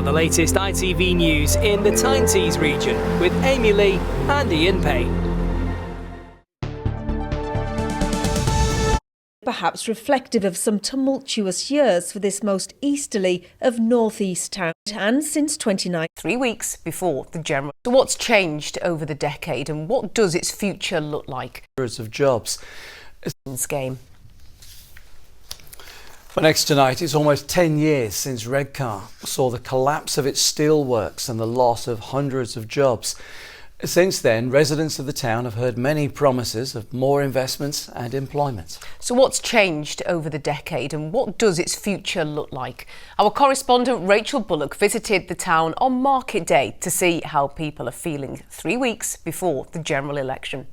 Now the latest ITV news in the Tyne Tees region with Amy Lee and Ian Payne. Perhaps reflective of some tumultuous years for this most easterly of northeast towns, and since 2019. 3 weeks before the general. So what's changed over the decade and what does its future look like? Hundreds of jobs. Game. For next tonight, it's almost 10 years since Redcar saw the collapse of its steelworks and the loss of hundreds of jobs. Since then, residents of the town have heard many promises of more investments and employment. So what's changed over the decade and what does its future look like? Our correspondent Rachel Bullock visited the town on Market Day to see how people are feeling 3 weeks before the general election.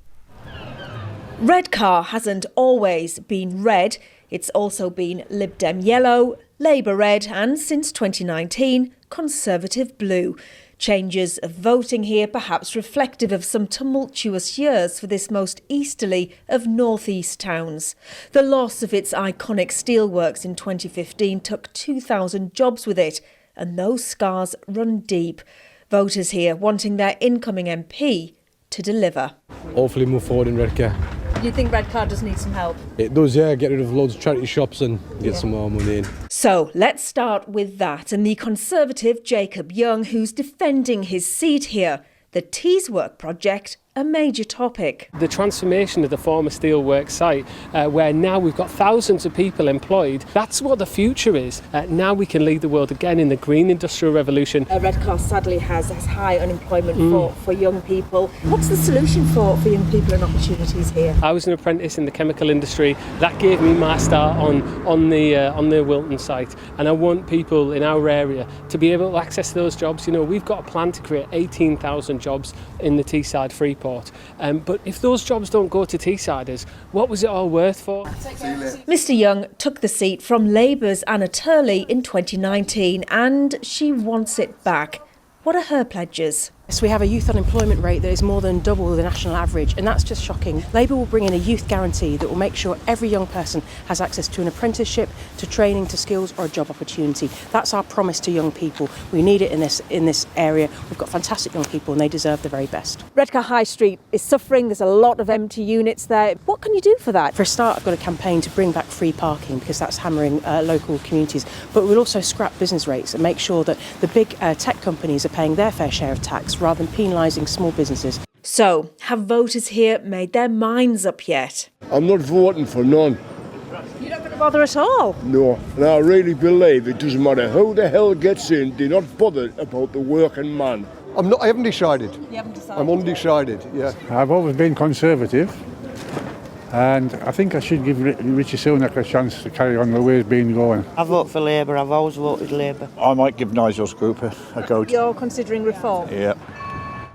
Redcar hasn't always been red. It's also been Lib Dem yellow, Labour red and, since 2019, Conservative blue. Changes of voting here perhaps reflective of some tumultuous years for this most easterly of northeast towns. The loss of its iconic steelworks in 2015 took 2,000 jobs with it, and those scars run deep. Voters here wanting their incoming MP to deliver. Hopefully move forward in Redcar. Do you think Redcar does need some help? It does, yeah. Get rid of loads of charity shops and get some more money in. So let's start with that and the Conservative Jacob Young, who's defending his seat here. The Tees Work project, a major topic. The transformation of the former steelworks site, where now we've got thousands of people employed, that's what the future is. Now we can lead the world again in the green industrial revolution. Redcar sadly has high unemployment for young people. What's the solution for young people and opportunities here? I was an apprentice in the chemical industry. That gave me my start on the Wilton site, and I want people in our area to be able to access those jobs. You know, we've got a plan to create 18,000 jobs in the Teesside Freeport. But if those jobs don't go to Teessiders, what was it all worth for? Mr Young took the seat from Labour's Anna Turley in 2019 and she wants it back. What are her pledges? So we have a youth unemployment rate that is more than double the national average, and that's just shocking. Labour will bring in a youth guarantee that will make sure every young person has access to an apprenticeship, to training, to skills or a job opportunity. That's our promise to young people. We need it in this area. We've got fantastic young people and they deserve the very best. Redcar High Street is suffering. There's a lot of empty units there. What can you do for that? For a start, I've got a campaign to bring back free parking because that's hammering local communities. But we'll also scrap business rates and make sure that the big tech companies are paying their fair share of tax rather than penalising small businesses. So, have voters here made their minds up yet? I'm not voting for none. You're not going to bother at all? No, and I really believe it doesn't matter who the hell gets in, they're not bothered about the working man. I haven't decided. You haven't decided? I'm undecided, yeah. I've always been Conservative, and I think I should give Richie Sunak a chance to carry on the way he's been going. I vote for Labour. I've always voted Labour. I might give Nigel's group a go. You're considering reform? Yeah.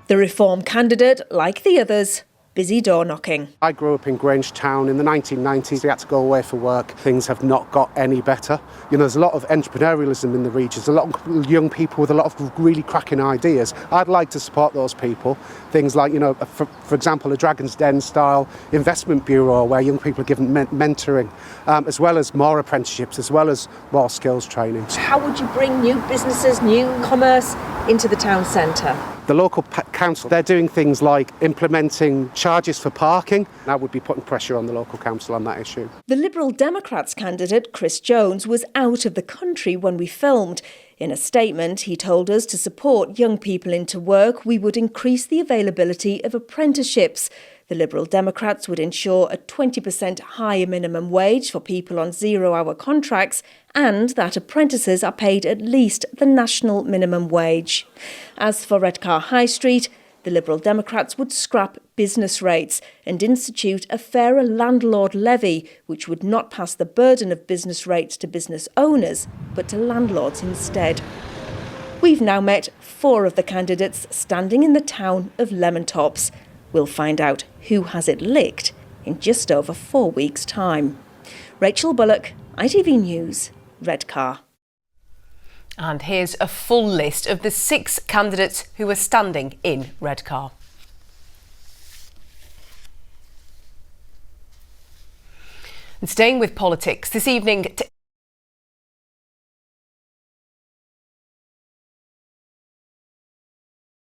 The Reform candidate, like the others, busy door knocking. I grew up in Grange Town in the 1990s. We had to go away for work. Things have not got any better. You know, there's a lot of entrepreneurialism in the regions, a lot of young people with a lot of really cracking ideas. I'd like to support those people. Things like, you know, for example, a Dragon's Den style investment bureau where young people are given mentoring, as well as more apprenticeships, as well as more skills training. How would you bring new businesses, new commerce into the town centre? The local council, they're doing things like implementing charges for parking. I would be putting pressure on the local council on that issue. The Liberal Democrats candidate, Chris Jones, was out of the country when we filmed. In a statement, he told us to support young people into work, we would increase the availability of apprenticeships. The Liberal Democrats would ensure a 20% higher minimum wage for people on zero-hour contracts and that apprentices are paid at least the national minimum wage. As for Redcar High Street, the Liberal Democrats would scrap business rates and institute a fairer landlord levy, which would not pass the burden of business rates to business owners, but to landlords instead. We've now met 4 of the candidates standing in the town of Lemontops. We'll find out who has it licked in just over 4 weeks' time. Rachel Bullock, ITV News, Redcar. And here's a full list of the 6 candidates who are standing in Redcar. And staying with politics, this evening